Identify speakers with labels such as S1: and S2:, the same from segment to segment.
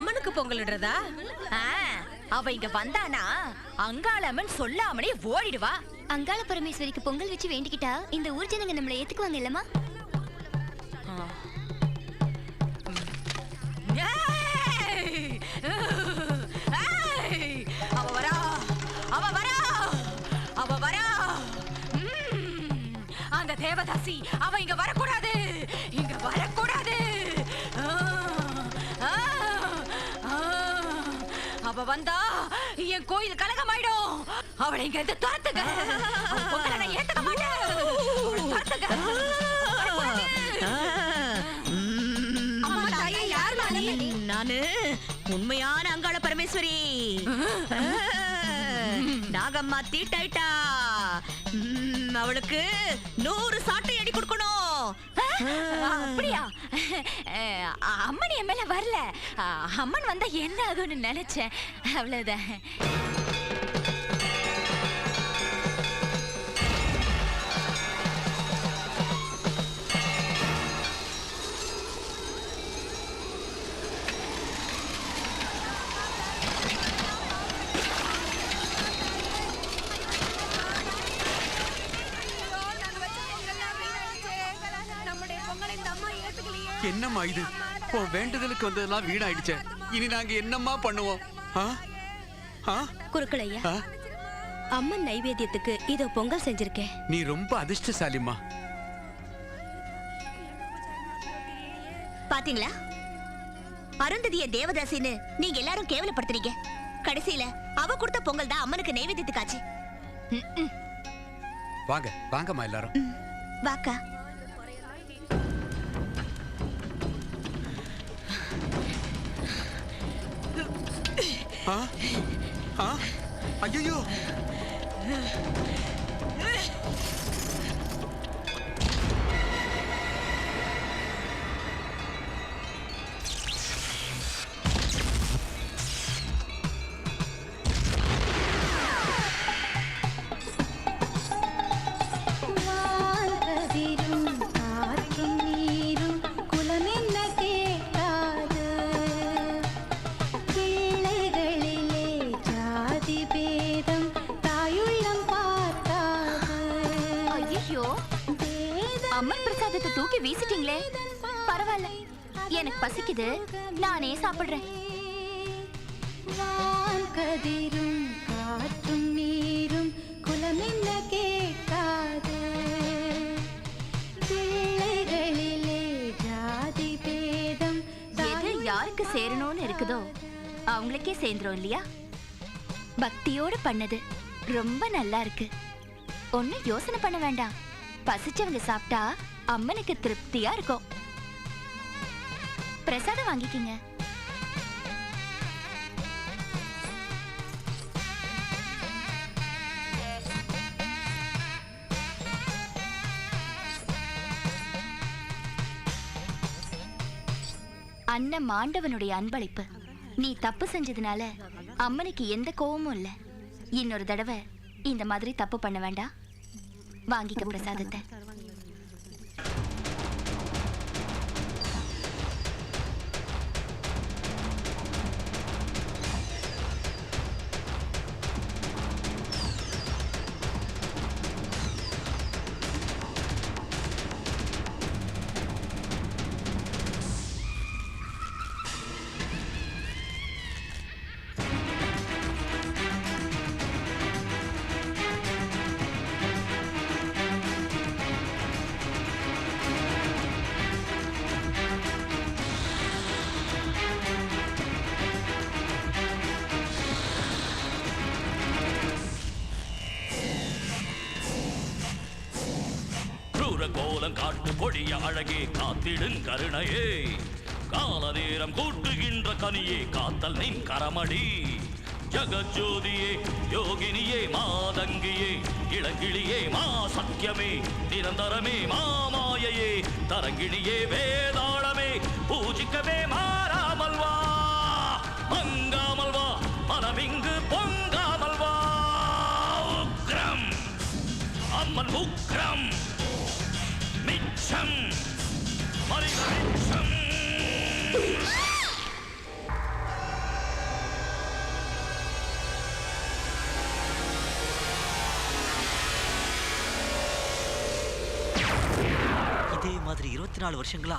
S1: அம்மனுக்கு பொங்கலிடுறதா?
S2: அவ இங்க வந்தானா அங்காளம்மன் சொல்லாமலே ஓடிடுவா.
S3: அங்காள பரமேஸ்வரிக்கு பொங்கல் வச்சு வேண்டிக்கிட்டா இந்த ஊர் ஜனங்க நம்மள ஏத்துக்குவாங்க இல்லம்மா?
S2: அவ வரா, அவ வரா, அவ வரா. அந்த தேவதாசி அவ இங்க வரக்கூடாது, இங்க வரக்கூடாது. அவ வந்தா என் கோயில் கலகமாயிடும். அவளை இங்க இருந்து துரத்துங்க. பொங்கலை நான் ஏத்துக்க மாட்டேன். துரத்துங்க.
S1: நானு உண்மையான அங்காள பரமேஸ்வரி. நாகம்மா தீட்டாயிட்டா. அவளுக்கு 100 சாட்டை அடி கொடுக்கணும்.
S2: அப்படியா? அம்மன் என் மேல வரல. அம்மன் வந்தா என்ன ஆகும்னு நினைச்சேன், அவ்வளவுதான்.
S4: என்னம்மா இது? வேண்டுதலுக்கு வந்ததெல்லாம் வீணாயிடுச்சே. இனி நாங்க என்னம்மா பண்ணுவோம்?
S1: குருக்களையா, அம்மன் நைவேத்தியத்துக்கு இதோ பொங்கல் செஞ்சிருக்கேன்.
S4: நீ ரொம்ப அதிர்ஷ்டசாலிமா.
S5: பாத்தீங்களா, அருந்ததிய தேவதாசின்னு நீங்க எல்லாரும் கேவலப்படுத்துறீங்க. கடைசியில அவ கொடுத்த பொங்கல் தான் அம்மனுக்கு நைவேத்தியத்துக்காச்சு.
S4: வாங்க வாங்கம்மா எல்லாரும்.
S5: வாக்கா.
S4: ஐயோ,
S2: அம்மன் பிரசாதத்தை தூக்கி வீசிட்டீங்களே. பரவாயில்ல, எனக்கு பசிக்குது, நானே சாப்பிடுறேன்.
S6: கதிரும் காற்றும் நீரும் குலம் என்ன கேட்காது. பிள்ளைகளிலே ஜாதி பேதம்
S2: எது யாருக்கு சேரணும்னு இருக்குதோ அவங்களுக்கே சேர்ந்துரும் இல்லையா? பக்தியோட பண்ணது ரொம்ப நல்லா இருக்கு. ஒன்னும் யோசனை பண்ண வேண்டாம். பசிச்சவங்க சாப்பிட்டா அம்மனுக்கு திருப்தியா இருக்கும். பிரசாதம் வாங்கிக்கிங்க. அண்ணன் மாண்டவனுடைய அன்பளிப்பு. நீ தப்பு செஞ்சதுனால அம்மனுக்கு எந்த கோவமும் இல்ல. இன்னொரு தடவை இந்த மாதிரி தப்பு பண்ண வேண்டாம். வாங்கிக்க பிரசாதத்தை.
S7: கோலம் காட்டு கொடிய அழகே காத்திடும் கருணையே. கால நேரம் கூட்டுகின்ற கனியே காத்தல் நின் கரமடி. ஜகஜோதியே யோகினியே மாதங்கியே இளங்கிளியே மா சத்தியமே நிரந்தரமே மாமாயையே தரங்கிணியே வேதாளமே பூஜிக்கவே மாறாமல் வா மங்காமல் வா மனமிங்கு பொங்காமல் வா. உக்ரம் அம்மன் உக்ரம் மிச்சம் மரிக மிச்சம்.
S8: 24 வருஷங்களா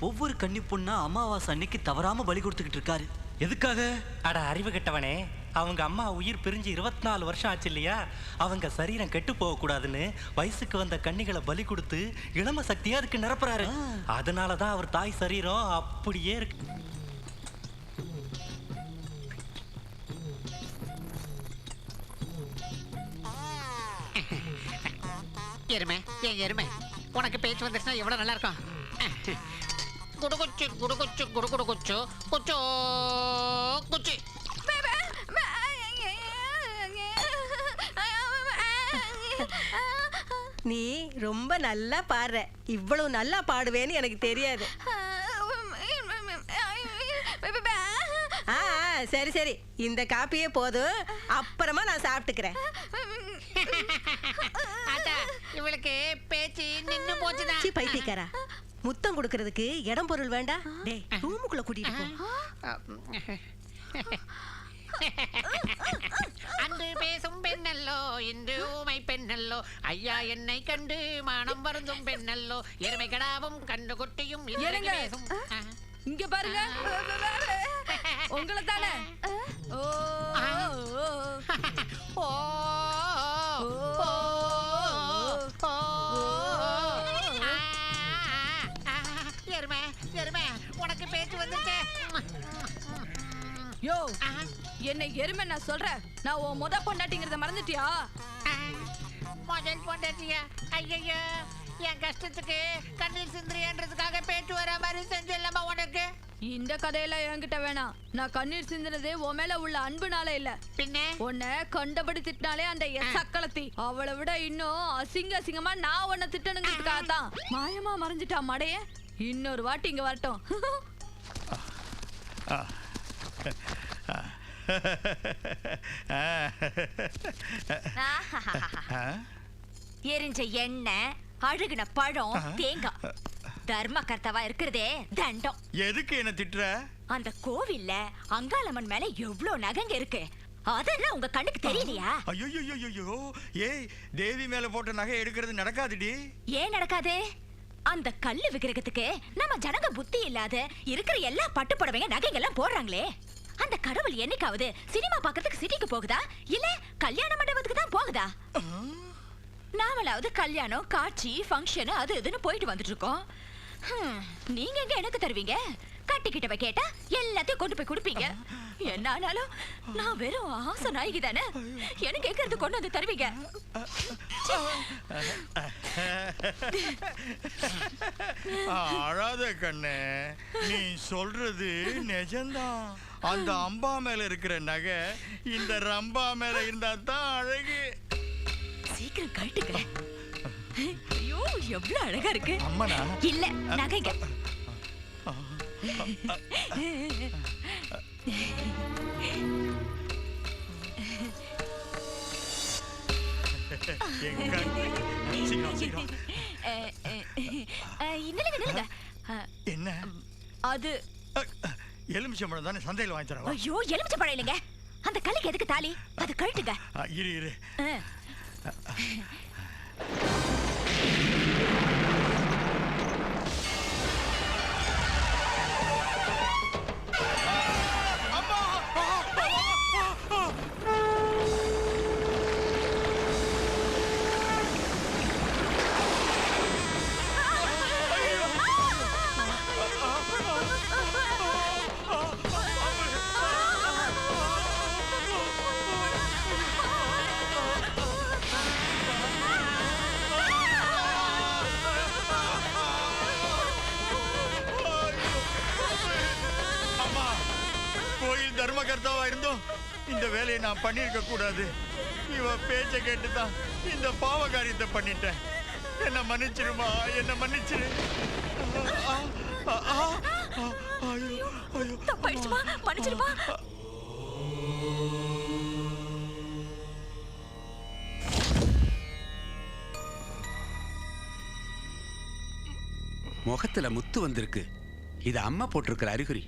S8: ஒவ்வொரு கன்னி பொண்ணா அமாவாசை அன்னைக்கு தவறாம பலி கொடுத்துக்கிட்டு இருக்காரு. எதுக்காக?
S9: அட அறிவு கெட்டவனே, அவங்க அம்மா உயிர் பிரிஞ்சு 24 வருஷம் ஆச்சு இல்லையா? அவங்க சரீரம் கெட்டு போக கூடாதுன்னு வயசுக்கு வந்த கன்னிகளை பலி கொடுத்து இளம சக்தியா அதுக்கு நிரப்புறாரு. அதனாலதான் அவர் தாய் சரீரம் அப்படியே இருக்கு.
S10: எருமை, ஏன் எருமை, உனக்கு பேச்சு வந்துச்சுன்னா எவ்வளவு நல்லா இருக்கும். குடுகுச்சு குடுகுச்சு குடுகுடு குச்சு குச்சோ குச்சி.
S11: நீ ரொம்ப நல்லா பாடுற. இவ்வளவு நல்லா பாடுவேன்னு எனக்கு தெரியாது. சரி சரி, இந்த காப்பியே போதும், அப்புறமா நான் சாப்பிட்டுக்கிறேன்.
S10: இவளுக்கு பேச்சு நின்னு போச்சுதான்.
S11: பைத்தியக்காரா, முத்தம் கொடுக்கறதுக்கு இடம் பொருள் வேண்டாம். டேய், ரூமுக்குள்ள கூட்டிட்டு போ.
S10: அன்று பேசும் பெண்ணல்லோ, இன்று ஊமை பெண்ணல்லோ, ஐயா என்னை கண்டு மானம் வருந்தும் பெண்ணல்லோ, எருமை கடாவும் கண்டு குட்டியும் பேசும்.
S1: இங்க பாருங்க, உங்களை தானே.
S10: எருமை எருமை, உனக்கு பேச்சு வந்துருச்சு.
S1: யோ, என்ன எருமை நான் சொல்றேன். நான் உன் முத பொண்டாட்டிங்கிறத மறந்துட்டியா?
S10: முதல் பொண்டாட்டியா? ஐயோ, என் கஷ்டத்துக்கு கண்ணீர் சிந்திரியன்றதுக்காக பேச்சு வர மாதிரி செஞ்சல்லமா உனக்கு.
S1: இந்த கதையெல்லாம் என்கிட்ட வேணாம். நான் கண்ணீர் சிந்தினதே உன் மேல உள்ள அன்புனால இல்ல,
S10: பின்ன
S1: உன்னை கண்டபடி திட்டினாலே அந்த சக்களத்தி. அவளை விட இன்னும் அசிங்க அசிங்கமா நான் உன்னை திட்டணுங்கிறதுக்காக தான் மாயமா மறைஞ்சிட்டா மடைய. இன்னொரு வாட்டி இங்க வரட்டும்.
S2: எரிஞ்ச எண்ணெய், அழுகுன பழம், தேங்காய். தர்ம கர்த்தவா இருக்கிறதே தண்டம்.
S12: எதுக்கு என்ன திட்டுற?
S2: அந்த கோவில்ல அங்காளம்மன் மேல எவ்வளவு நகைங்க இருக்கு, அதெல்லாம் உங்க கண்ணுக்கு தெரியலையா?
S12: ஐயோ, ஏய், தேவி மேல போட்ட நகை எடுக்கிறது நடக்காதுடி.
S2: ஏன் நடக்காது? அந்த கல்லு விக்கிரகத்துக்கு நம்ம ஜனங்க புத்தி இல்லாத இருக்கிற எல்லா பட்டு புடவைங்க நகைங்கெல்லாம் போடுறாங்களே. அந்த கடவுள் என்னைக்காவது சினிமா பார்க்கறதுக்கு சிட்டிக்கு போகுதா, இல்ல கல்யாண மண்டபத்துக்கு தான் போகுதா? நாமளாவது கல்யாணம், காட்சி, ஃபங்க்ஷன் அது இதுன்னு போயிட்டு வந்துட்டு இருக்கோம். நீங்க எங்க எனக்கு தருவீங்க? கட்டிக்கிட்டவ கேட்டா எல்லாத்தையும் கொண்டு போய் கொடுப்பீங்க. என்ன ஆனாலும் நான் வெறும் ஆசை நாயகி தானே, எனக்கு கேட்கறது கொண்டு வந்து தருவீங்க.
S12: அழாத கண்ணே, நீ சொல்றது நிஜம்தான். அந்த அம்பா மேல இருக்கிற நகை இந்த ரம்பா மேல இருந்தா தான் அழகு.
S2: சீக்கிரம் கட்டுங்க. ஐயோ, எவ்வளவு அழகா இருக்கு.
S12: அம்மனா?
S2: இல்ல, நகைங்க.
S12: என்ன
S2: அது?
S12: எலுமிச்சம்பழம் தானே, சந்தையில் வாங்கி தரவா?
S2: ஐயோ, எலுமிச்சம்பழம் இல்லைங்க. அந்த கல்லுக்கு எதுக்கு தாலி? அது கழட்டுங்க.
S12: இரு. தர்மகர்த்தாவா இருந்தோம் இந்த வேலையை நான் பண்ணிருக்க கூடாது. இவ பேச்ச கேட்டுதான் இந்த பாவ காரியத்தை பண்ணிட்டேன். என்ன மன்னிச்சிருமா, என்ன மன்னிச்சிரு.
S2: தப்பாயிடுச்சுமா, மன்னிச்சிருமா.
S4: முகத்துல முத்து வந்திருக்கு. இது அம்மா போட்டிருக்கிற அறிகுறி.